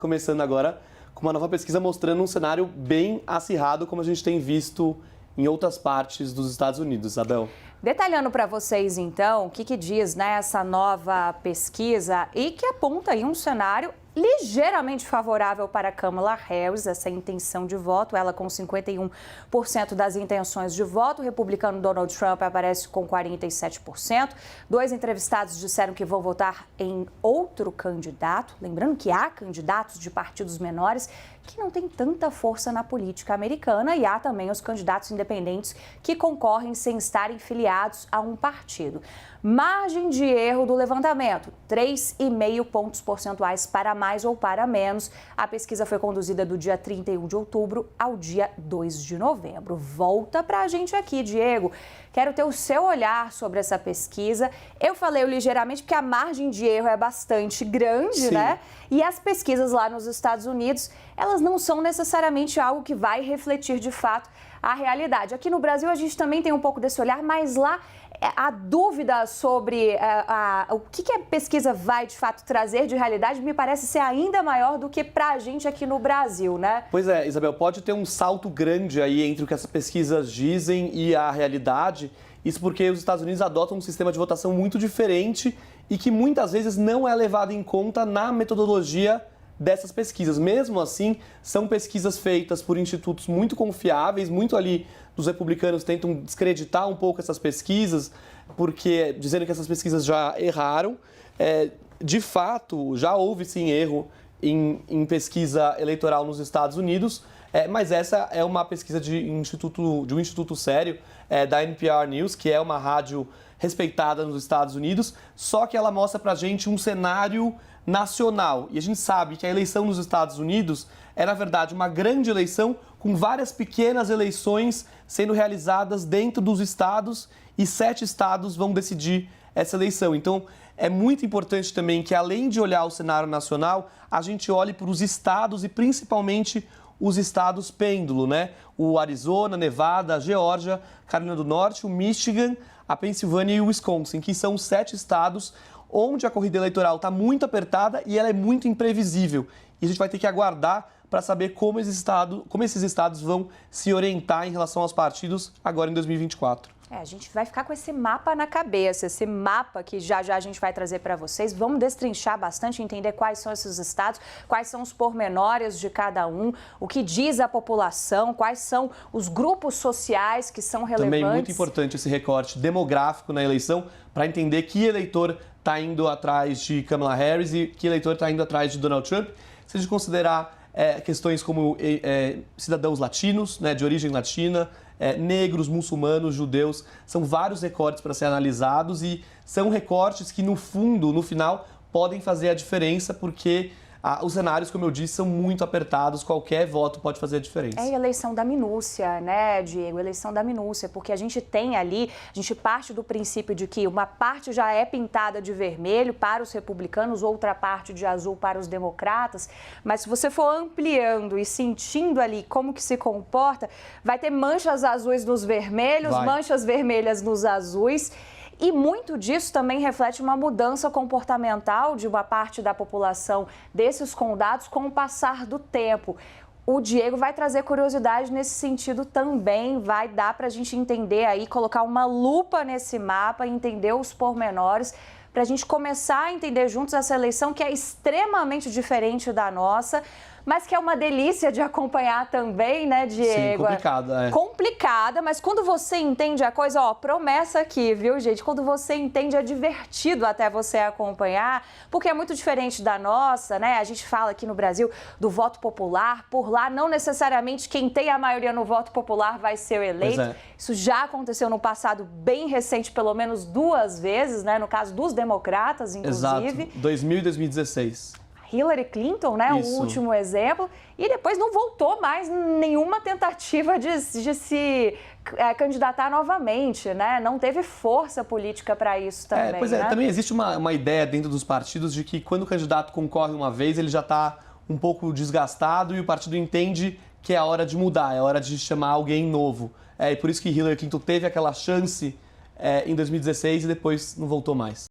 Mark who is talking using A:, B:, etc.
A: Começando agora com uma nova pesquisa mostrando um cenário bem acirrado, como a gente tem visto em outras partes dos Estados Unidos, Isabel.
B: Detalhando para vocês, então, o que diz essa nova pesquisa e que aponta aí um cenário ligeiramente favorável para Kamala Harris, essa intenção de voto, ela com 51% das intenções de voto, o republicano Donald Trump aparece com 47%. Dois entrevistados disseram que vão votar em outro candidato, lembrando que há candidatos de partidos menores que não têm tanta força na política americana e há também os candidatos independentes que concorrem sem estarem filiados a um partido. Margem de erro do levantamento, 3,5 pontos percentuais para mais ou para menos. A pesquisa foi conduzida do dia 31 de outubro ao dia 2 de novembro. Volta para a gente aqui, Diego. Quero ter o seu olhar sobre essa pesquisa. Eu falei ligeiramente porque a margem de erro é bastante grande,
A: Sim.
B: né? E as pesquisas lá nos Estados Unidos, elas não são necessariamente algo que vai refletir de fato a realidade. Aqui no Brasil a gente também tem um pouco desse olhar, mas lá a dúvida sobre o que a pesquisa vai de fato trazer de realidade me parece ser ainda maior do que para a gente aqui no Brasil, né?
A: Pois é, Isabel, pode ter um salto grande aí entre o que essas pesquisas dizem e a realidade. Isso porque os Estados Unidos adotam um sistema de votação muito diferente e que muitas vezes não é levado em conta na metodologia dessas pesquisas. Mesmo assim, são pesquisas feitas por institutos muito confiáveis, muito ali dos republicanos tentam descreditar um pouco essas pesquisas, porque dizendo que essas pesquisas já erraram. De fato, já houve sim erro em pesquisa eleitoral nos Estados Unidos, mas essa é uma pesquisa de um instituto sério, da NPR News, que é uma rádio respeitada nos Estados Unidos, só que ela mostra pra gente um cenário nacional. E a gente sabe que a eleição nos Estados Unidos é, na verdade, uma grande eleição com várias pequenas eleições sendo realizadas dentro dos estados e 7 estados vão decidir essa eleição. Então, é muito importante também que, além de olhar o cenário nacional, a gente olhe para os estados e principalmente os estados pêndulo, né? O Arizona, Nevada, a Geórgia, Carolina do Norte, o Michigan, a Pensilvânia e o Wisconsin, que são 7 estados onde a corrida eleitoral está muito apertada e ela é muito imprevisível. E a gente vai ter que aguardar para saber como esses estados vão se orientar em relação aos partidos agora em 2024.
B: A gente vai ficar com esse mapa na cabeça, esse mapa que já a gente vai trazer para vocês. Vamos destrinchar bastante, entender quais são esses estados, quais são os pormenores de cada um, o que diz a população, quais são os grupos sociais que são relevantes.
A: Também muito importante esse recorte demográfico na eleição para entender que eleitor está indo atrás de Kamala Harris e que eleitor está indo atrás de Donald Trump. Se a gente considerar questões como cidadãos latinos, né, de origem latina, negros, muçulmanos, judeus, são vários recortes para ser analisados e são recortes que, no fundo, no final, podem fazer a diferença porque os cenários, como eu disse, são muito apertados, qualquer voto pode fazer a diferença.
B: É a eleição da minúcia, né, Diego? Eleição da minúcia, porque a gente tem ali, a gente parte do princípio de que uma parte já é pintada de vermelho para os republicanos, outra parte de azul para os democratas, mas se você for ampliando e sentindo ali como que se comporta, vai ter manchas azuis nos vermelhos, manchas vermelhas nos azuis. E muito disso também reflete uma mudança comportamental de uma parte da população desses condados com o passar do tempo. O Diego vai trazer curiosidade nesse sentido também, vai dar para a gente entender aí, colocar uma lupa nesse mapa, entender os pormenores, para a gente começar a entender juntos essa eleição que é extremamente diferente da nossa, mas que é uma delícia de acompanhar também, né, Diego?
A: Sim, complicada.
B: Complicada, mas quando você entende a coisa, promessa aqui, viu, gente? Quando você entende, é divertido até você acompanhar, porque é muito diferente da nossa, né? A gente fala aqui no Brasil do voto popular, por lá não necessariamente quem tem a maioria no voto popular vai ser o eleito. Isso já aconteceu no passado bem recente, pelo menos 2 vezes, né? No caso dos democratas, inclusive.
A: Exato, 2000 e 2016.
B: Hillary Clinton, né,
A: Isso.
B: O último exemplo, e depois não voltou mais nenhuma tentativa de se candidatar novamente, né? Não teve força política para isso também.
A: Pois é,
B: né?
A: Também existe uma ideia dentro dos partidos de que quando o candidato concorre uma vez, ele já está um pouco desgastado e o partido entende que é a hora de mudar, é a hora de chamar alguém novo. E por isso que Hillary Clinton teve aquela chance em 2016 e depois não voltou mais.